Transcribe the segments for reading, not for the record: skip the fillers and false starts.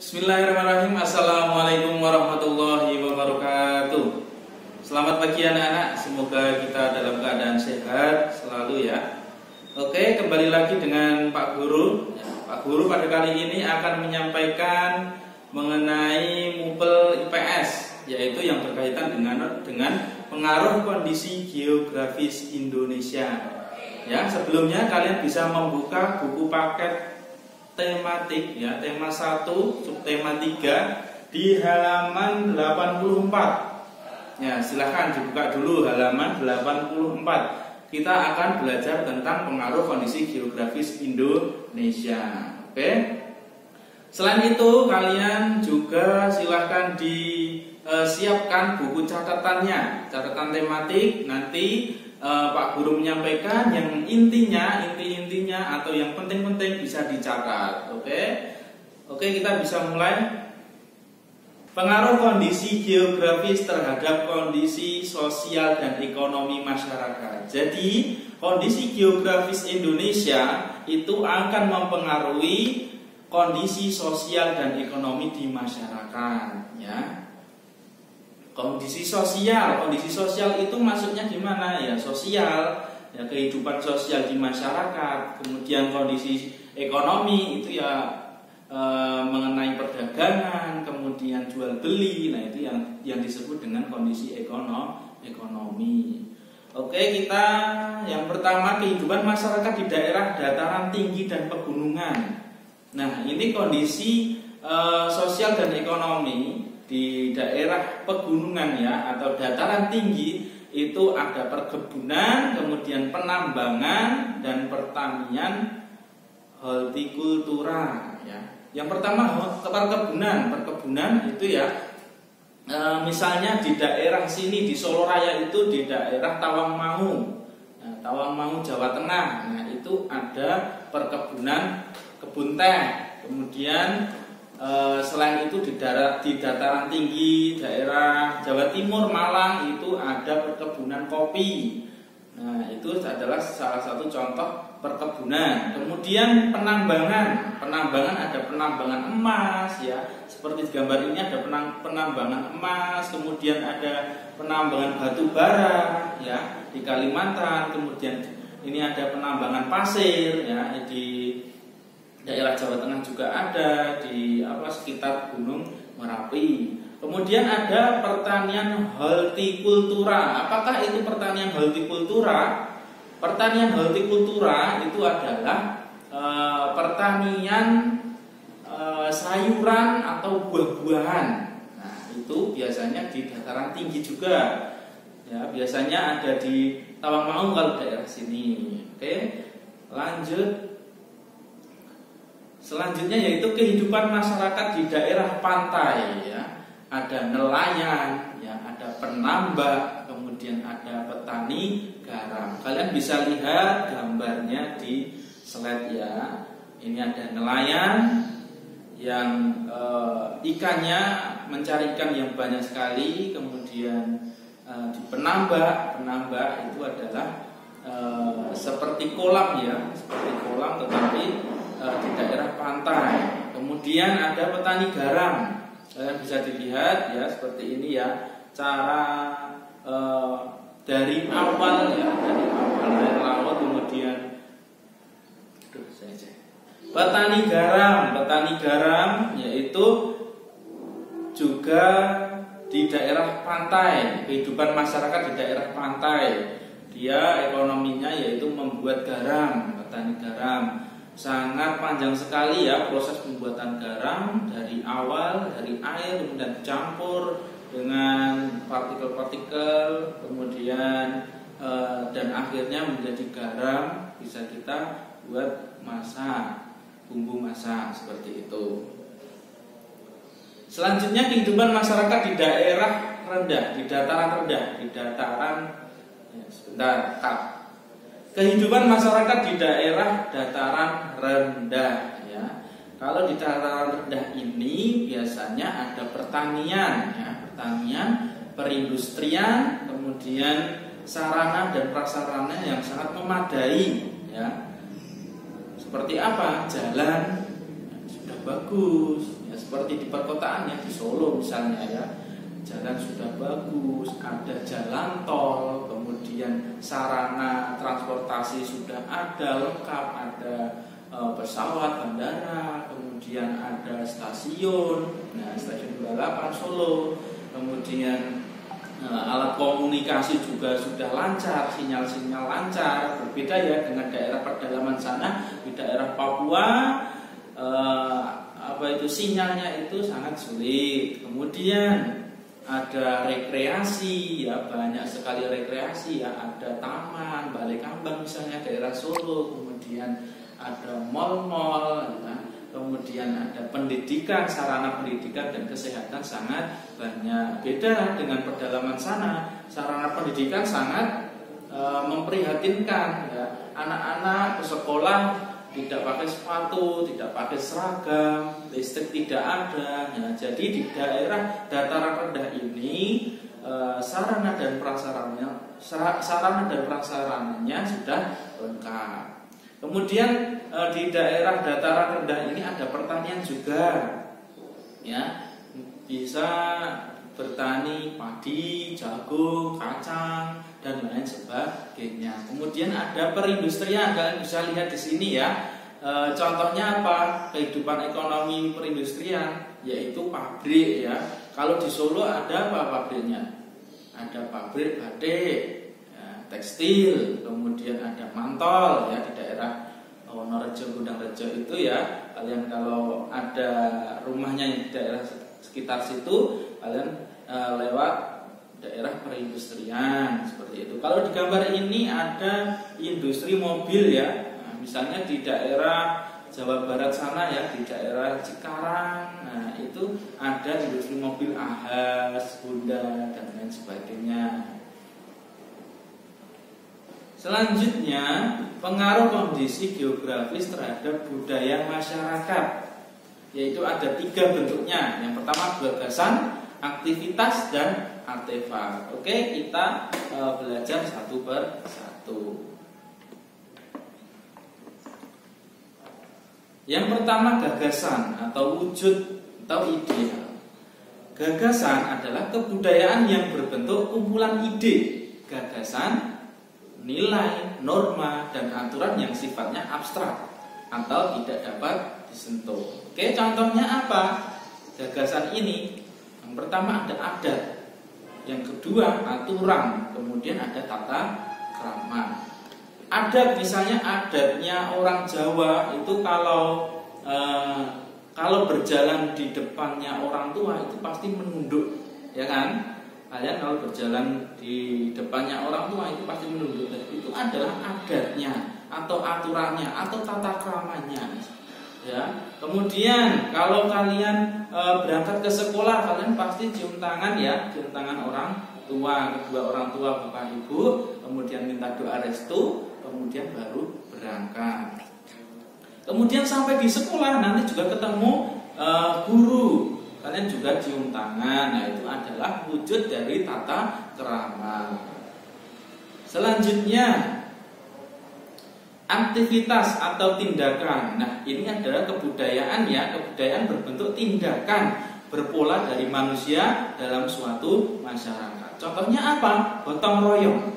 Bismillahirrahmanirrahim. Assalamualaikum warahmatullahi wabarakatuh. Selamat pagi anak-anak. Semoga kita dalam keadaan sehat selalu ya. Oke, kembali lagi dengan Pak Guru. Pak Guru pada kali ini akan menyampaikan mengenai MUPEL IPS, yaitu yang berkaitan dengan pengaruh kondisi geografis Indonesia. Ya, sebelumnya kalian bisa membuka buku paket tematik ya, tema 1, subtema 3 di halaman 84. Ya, silahkan dibuka dulu halaman 84. Kita akan belajar tentang pengaruh kondisi geografis Indonesia. Oke. Selain itu, kalian juga silahkan disiapkan buku catatannya, catatan tematik. Nanti Pak Guru menyampaikan yang intinya atau yang penting-penting bisa dicatat. Oke, kita bisa mulai. Pengaruh kondisi geografis terhadap kondisi sosial dan ekonomi masyarakat. Jadi, kondisi geografis Indonesia itu akan mempengaruhi kondisi sosial dan ekonomi di masyarakat, ya. Kondisi sosial itu maksudnya gimana ya? Sosial, ya, kehidupan sosial di masyarakat. Kemudian kondisi ekonomi itu ya mengenai perdagangan, kemudian jual beli. Nah, itu yang disebut dengan kondisi ekonomi. Oke, kita yang pertama, kehidupan masyarakat di daerah dataran tinggi dan pegunungan. Nah, ini kondisi sosial dan ekonomi di daerah pegunungan ya, atau dataran tinggi. Itu ada perkebunan, kemudian penambangan dan pertanian, hortikultura ya. Yang pertama perkebunan itu ya, misalnya di daerah sini di Solo Raya itu di daerah Tawangmangu. Nah, Tawangmangu Jawa Tengah. Nah, itu ada perkebunan kebun teh. Kemudian selain itu di dataran tinggi daerah Jawa Timur, Malang, itu ada perkebunan kopi. Nah, itu adalah salah satu contoh perkebunan. Kemudian penambangan ada penambangan emas ya, seperti di gambar ini ada penambangan emas. Kemudian ada penambangan batu bara ya di Kalimantan. Kemudian ini ada penambangan pasir ya di daerah Jawa Tengah, juga ada di sekitar Gunung Merapi. Kemudian ada pertanian hortikultura. Apakah itu pertanian hortikultura? Pertanian hortikultura itu adalah pertanian sayuran atau buah-buahan. Nah, itu biasanya di dataran tinggi juga. Ya, biasanya ada di Tawangmangu kalau daerah sini. Oke, lanjut. Selanjutnya yaitu kehidupan masyarakat di daerah pantai ya. Ada nelayan ya, ada penambak, kemudian ada petani garam. Kalian bisa lihat gambarnya di slide ya. Ini ada nelayan yang ikannya mencari ikan yang banyak sekali. Kemudian di penambak itu adalah seperti kolam ya, tetapi di daerah pantai. Kemudian ada petani garam. Kalian bisa dilihat ya, seperti ini ya, cara dari awal air laut, kemudian petani garam yaitu juga di daerah pantai. Kehidupan masyarakat di daerah pantai, dia ekonominya yaitu membuat garam. Petani garam sangat panjang sekali ya proses pembuatan garam, dari awal dari air kemudian dicampur dengan partikel-partikel, kemudian dan akhirnya menjadi garam, bisa kita buat masak, bumbu masak seperti itu. Selanjutnya kehidupan masyarakat di daerah rendah, di dataran rendah, kehidupan masyarakat di daerah dataran rendah ya. Kalau di dataran rendah ini biasanya ada pertanian ya, perindustrian, kemudian sarana dan prasarana yang sangat memadai ya. Seperti apa? Jalan sudah bagus, ya, Ya, seperti di perkotaan ya, di Solo misalnya ya, jalan sudah bagus, ada jalan tol, kemudian sarana transportasi sudah ada lengkap, ada pesawat, bandara, kemudian ada stasiun, nah stasiun 28 Solo, kemudian alat komunikasi juga sudah lancar, sinyal-sinyal lancar. Berbeda ya dengan daerah pedalaman sana, di daerah Papua sinyalnya itu sangat sulit. Kemudian ada rekreasi ya, banyak sekali rekreasi ya, ada taman, balai kambang misalnya daerah Solo, kemudian ada mal-mal ya. Kemudian ada pendidikan, sarana pendidikan dan kesehatan sangat banyak. Beda dengan pedalaman sana, sarana pendidikan sangat memprihatinkan ya. Anak-anak ke sekolah tidak pakai sepatu, tidak pakai seragam, listrik tidak ada ya. Jadi di daerah dataran rendah ini sarana dan prasarananya sudah lengkap. Kemudian di daerah dataran rendah ini ada pertanian juga, ya, bisa bertani padi, jagung, kacang dan lain sebagainya. Kemudian ada perindustrian, kalian bisa lihat di sini ya. Contohnya apa? Kehidupan ekonomi perindustrian, yaitu pabrik ya. Kalau di Solo ada apa pabriknya? Ada pabrik batik, tekstil, kemudian ada mantol ya di daerah Wonorejo, Gudang Rejo itu ya. Kalian kalau ada rumahnya di daerah sekitar situ, kalian lewat daerah perindustrian seperti itu. Kalau di gambar ini ada industri mobil ya. Nah, misalnya di daerah Jawa Barat sana ya, di daerah Cikarang. Nah, itu ada industri mobil Ahas, Honda dan lain sebagainya. Selanjutnya, pengaruh kondisi geografis terhadap budaya masyarakat, yaitu ada 3 bentuknya. Yang pertama gagasan, aktivitas, dan artefak. Oke, kita belajar satu per satu. Yang pertama gagasan atau wujud atau ideal. Gagasan adalah kebudayaan yang berbentuk kumpulan ide, gagasan, nilai, norma, dan aturan yang sifatnya abstrak atau tidak dapat disentuh. Oke, contohnya apa? Gagasan ini, yang pertama ada adat, yang kedua aturan, kemudian ada tata krama. Adat misalnya adatnya orang Jawa itu kalau berjalan di depannya orang tua itu pasti menunduk, ya kan? Kalian kalau berjalan di depannya orang tua itu pasti menunduk. Itu adalah adatnya atau aturannya atau tata kramanya. Ya. Kemudian kalau kalian berangkat ke sekolah, kalian pasti cium tangan ya, cium tangan orang tua, kedua orang tua bapak ibu, kemudian minta doa restu, kemudian baru berangkat. Kemudian sampai di sekolah nanti juga ketemu guru. Kalian juga cium tangan. Nah, itu adalah wujud dari tata krama. Selanjutnya aktivitas atau tindakan. Nah, ini adalah kebudayaan ya. Kebudayaan berbentuk tindakan, berpola dari manusia dalam suatu masyarakat. Contohnya apa? Gotong royong.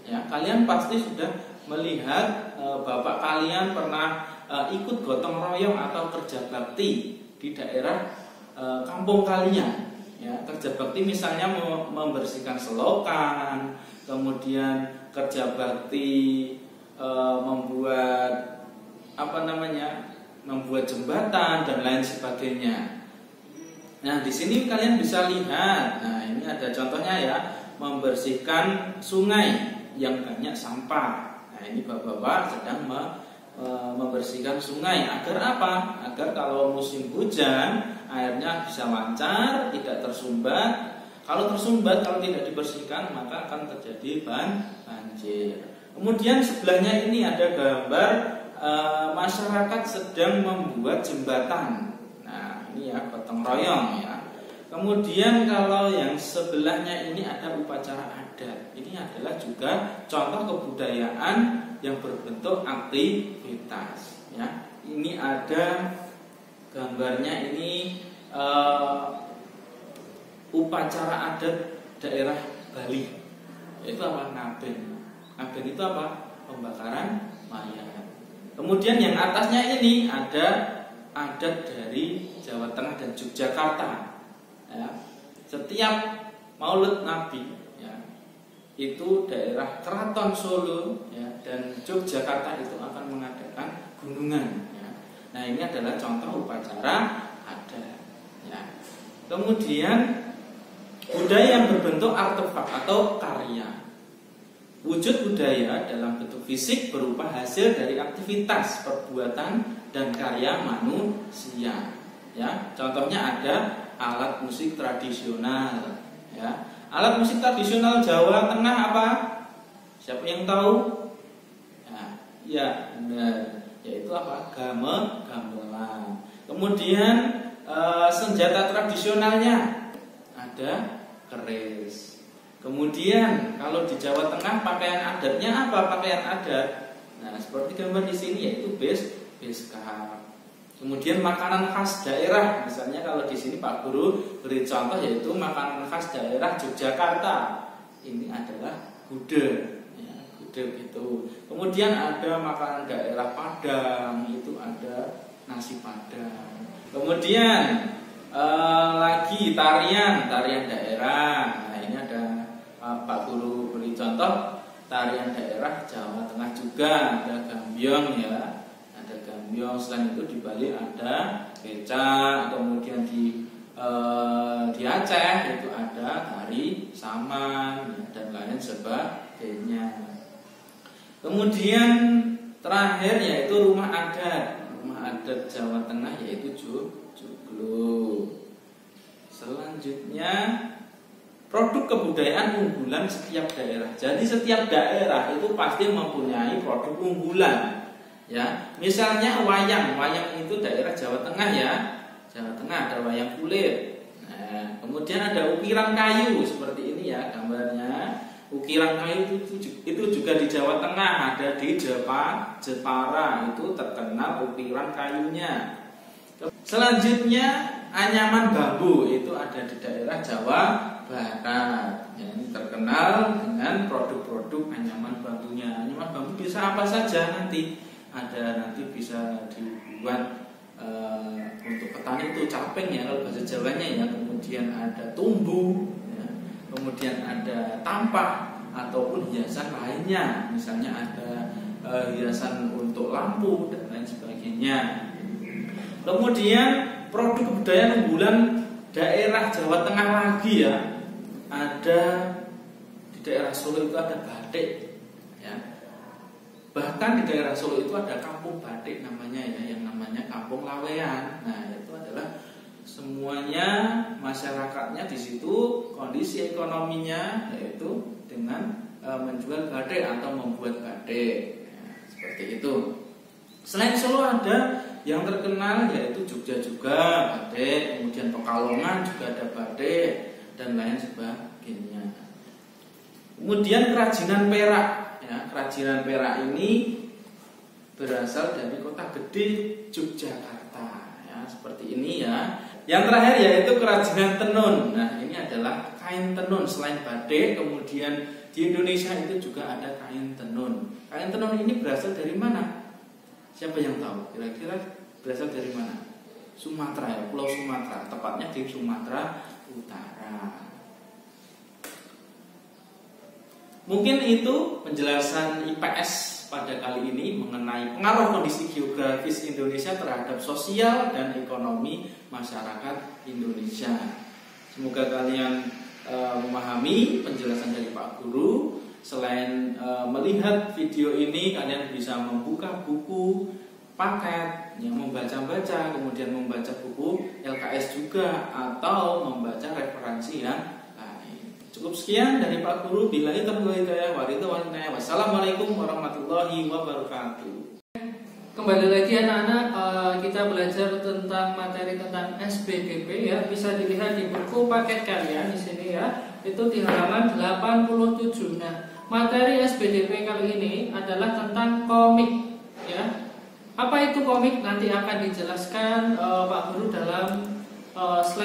Ya, kalian pasti sudah melihat bapak kalian pernah ikut gotong royong atau kerja bakti di daerah kampung kalian ya. Kerja bakti misalnya membersihkan selokan, kemudian kerja bakti membuat membuat jembatan dan lain sebagainya. Nah, di sini kalian bisa lihat. Nah, ini ada contohnya ya, membersihkan sungai yang banyak sampah. Nah, ini bapak-bapak sedang membersihkan sungai. Agar apa? Agar kalau musim hujan airnya bisa lancar, tidak tersumbat. Kalau tersumbat, kalau tidak dibersihkan, maka akan terjadi banjir. Kemudian sebelahnya ini ada gambar masyarakat sedang membuat jembatan. Nah, ini ya gotong royong ya. Kemudian kalau yang sebelahnya ini ada upacara adat. Ini adalah juga contoh kebudayaan yang berbentuk aktivitas ya. Ini ada gambarnya, ini upacara adat daerah Bali, yaitu apa? Ngaben. Ngaben itu apa? Pembakaran mayat. Kemudian yang atasnya ini ada adat dari Jawa Tengah dan Yogyakarta. Ya. Setiap Maulid Nabi, ya, itu daerah Keraton Solo, ya, dan Yogyakarta itu akan mengadakan gunungan. Ya. Nah, ini adalah contoh upacara adat. Ya. Kemudian budaya yang berbentuk artefak atau karya. Wujud budaya dalam bentuk fisik berupa hasil dari aktivitas, perbuatan, dan karya manusia. Ya, contohnya ada alat musik tradisional. Ya, alat musik tradisional Jawa Tengah apa? Siapa yang tahu? Ya, benar. Yaitu apa? Gamelan. Kemudian senjata tradisionalnya ada keris. Kemudian kalau di Jawa Tengah pakaian adatnya apa? Pakaian adat. Nah, seperti gambar di sini yaitu beskap. Kemudian makanan khas daerah, misalnya kalau di sini Pak Guru beri contoh yaitu makanan khas daerah Yogyakarta. Ini adalah gudeg, ya, gudeg itu. Kemudian ada makanan daerah Padang, itu ada nasi Padang. Kemudian lagi tarian daerah. Nah, ini ada Pak Guru beri contoh tarian daerah Jawa Tengah juga, ada gambyong, ya, ada gambyong. Selain itu di Bali ada becak. Kemudian di Aceh itu ada tari saman, ya, dan lain sebagainya. Kemudian terakhir yaitu rumah adat Jawa Tengah yaitu joglo. Selanjutnya produk kebudayaan unggulan setiap daerah. Jadi setiap daerah itu pasti mempunyai produk unggulan. Ya, misalnya wayang itu daerah Jawa Tengah, ya. Jawa Tengah ada wayang kulit. Nah, kemudian ada ukiran kayu seperti ini, ya, gambarnya. Ukiran kayu itu juga di Jawa Tengah, ada di Jepara, itu terkenal ukiran kayunya. Selanjutnya anyaman bambu itu ada di daerah Jawa Barat. Ya, ini terkenal dengan produk-produk anyaman bambunya. Anyaman bambu bisa apa saja nanti? Ada nanti bisa dibuat untuk petani itu caping, ya, kalau bahasa Jawanya, ya. Kemudian ada tumbu, ya. Kemudian ada tampah ataupun hiasan lainnya. Misalnya ada hiasan untuk lampu dan lain sebagainya. Kemudian produk kebudayaan unggulan daerah Jawa Tengah lagi, ya. Ada di daerah Solo itu ada batik, ya. Bahkan di daerah Solo itu ada kampung batik namanya, ya, yang namanya Kampung Lawean. Nah, itu adalah semuanya masyarakatnya di situ kondisi ekonominya yaitu dengan menjual batik atau membuat batik, ya, seperti itu. Selain Solo ada yang terkenal yaitu Jogja juga batik, kemudian Pekalongan juga ada batik dan lain sebagainya. Kemudian kerajinan perak, ya, kerajinan perak ini berasal dari kota gede Yogyakarta, ya, seperti ini, ya. Yang terakhir yaitu kerajinan tenun. Nah, ini adalah kain tenun. Selain batik, kemudian di Indonesia itu juga ada kain tenun. Kain tenun ini berasal dari mana? Siapa yang tahu? Kira-kira berasal dari mana? Sumatera, ya, Pulau Sumatera, tepatnya di Sumatera Utara. Mungkin itu penjelasan IPS pada kali ini mengenai pengaruh kondisi geografis Indonesia terhadap sosial dan ekonomi masyarakat Indonesia. Semoga kalian memahami penjelasan dari Pak Guru. Selain melihat video ini, kalian bisa membuka buku paket yang membaca-baca, kemudian membaca buku LKS juga, atau membaca referensi yang lain. Cukup sekian dari Pak Guru. Billahi taufiq wal hidayah. Wassalamualaikum warahmatullahi wabarakatuh. Kembali lagi anak-anak, kita belajar tentang materi tentang SBGP, ya. Bisa dilihat di buku paket kalian di sini, ya. Itu di halaman 87. Nah, materi SBGP kali ini adalah tentang komik, ya. Apa itu komik? Nanti akan dijelaskan Pak Guru dalam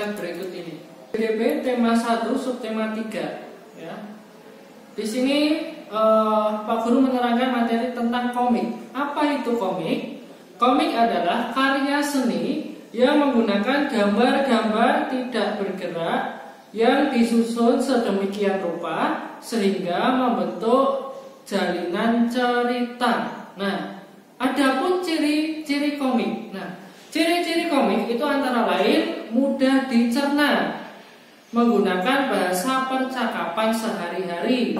slide berikut ini. SBKP tema 1 subtema 3 ya. Di sini Pak Guru menerangkan materi tentang komik. Apa itu komik? Komik adalah karya seni yang menggunakan gambar-gambar tidak bergerak yang disusun sedemikian rupa sehingga membentuk jalinan cerita. Nah, adapun ciri-ciri komik. Nah, ciri-ciri komik itu antara lain mudah dicerna, menggunakan bahasa percakapan sehari-hari,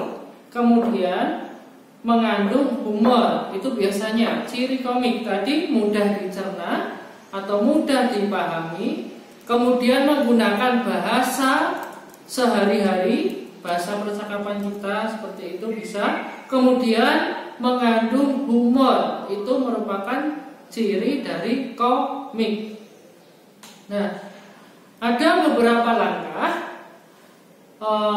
kemudian mengandung humor. Itu biasanya ciri komik tadi, mudah dicerna atau mudah dipahami, kemudian menggunakan bahasa sehari-hari, bahasa percakapan kita seperti itu bisa, kemudian mengandung humor. Itu merupakan ciri dari komik. Nah, ada beberapa langkah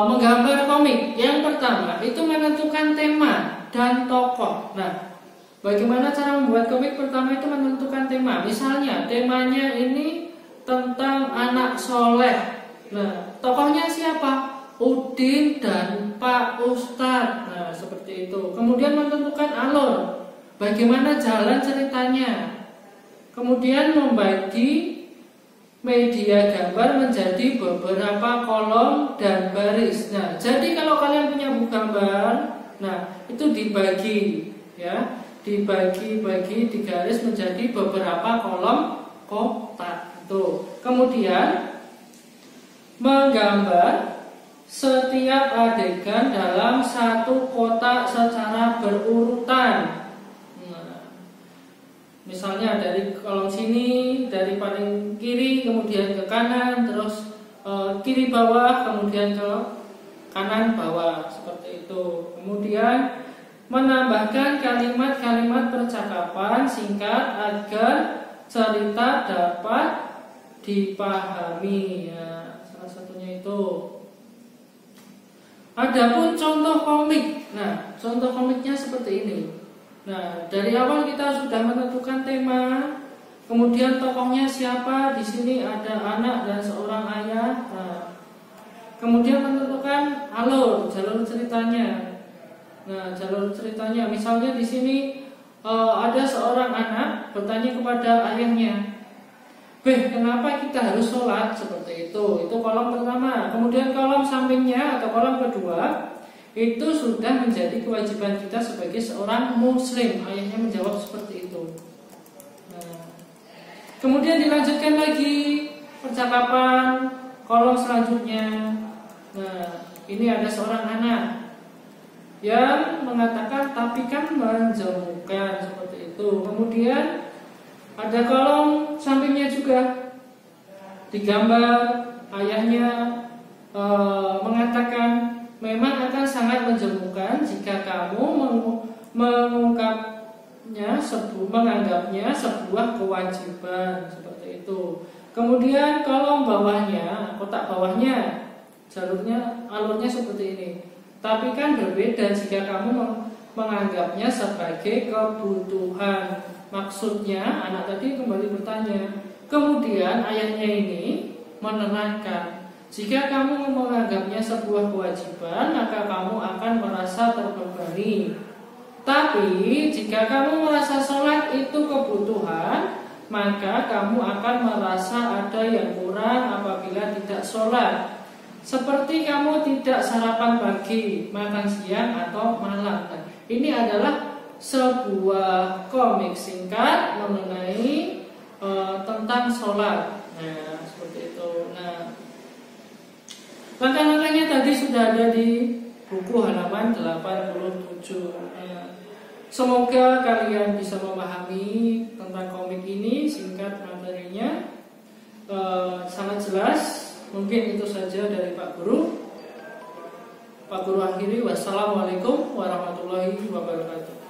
menggambar komik. Yang pertama itu menentukan tema dan tokoh. Nah, bagaimana cara membuat komik? Pertama itu menentukan tema. Misalnya temanya ini tentang anak soleh. Nah, tokohnya siapa? Udin dan Pak Ustadz. Nah, seperti itu. Kemudian menentukan alur, bagaimana jalan ceritanya. Kemudian membagi media gambar menjadi beberapa kolom dan baris. Nah, jadi kalau kalian punya buku gambar, nah itu dibagi, ya, dibagi-bagi, digaris menjadi beberapa kolom kotak. Itu. Kemudian menggambar setiap adegan dalam satu kotak secara berurutan. Misalnya dari kolom sini, dari paling kiri kemudian ke kanan, terus kiri bawah kemudian ke kanan bawah, seperti itu. Kemudian menambahkan kalimat-kalimat percakapan singkat agar cerita dapat dipahami. Ya, salah satunya itu. Adapun contoh komik. Nah, contoh komiknya seperti ini. Nah, dari awal kita sudah menentukan tema, kemudian tokohnya siapa. Di sini ada anak dan seorang ayah. Nah, kemudian menentukan alur, jalur ceritanya. Nah, jalur ceritanya, misalnya di sini ada seorang anak bertanya kepada ayahnya, "Beh, kenapa kita harus sholat?" Seperti itu. Itu kolom pertama. Kemudian kolom sampingnya atau kolom kedua, itu sudah menjadi kewajiban kita sebagai seorang muslim. Ayahnya menjawab seperti itu. Nah, kemudian dilanjutkan lagi percakapan kolom selanjutnya. Nah, ini ada seorang anak yang mengatakan tapi kan menjemukan, seperti itu. Kemudian ada kolom sampingnya juga, digambar ayahnya mengatakan memang akan sangat menjemukan jika kamu menganggapnya sebuah kewajiban, seperti itu. Kemudian kolom bawahnya, kotak bawahnya, alurnya seperti ini. Tapi kan berbeda jika kamu menganggapnya sebagai kebutuhan. Maksudnya anak tadi kembali bertanya. Kemudian ayahnya ini menerangkan, jika kamu menganggapnya sebuah kewajiban, maka kamu akan merasa terbebani. Tapi jika kamu merasa sholat itu kebutuhan, maka kamu akan merasa ada yang kurang apabila tidak sholat. Seperti kamu tidak sarapan pagi, makan siang atau malam. Nah, ini adalah sebuah komik singkat mengenai tentang sholat. Nah, seperti itu. Nah, langkah-langkahnya tadi sudah ada di buku halaman 87. Semoga kalian bisa memahami tentang komik ini, singkat materinya, sangat jelas. Mungkin itu saja dari Pak Guru. Pak Guru akhiri, wassalamualaikum warahmatullahi wabarakatuh.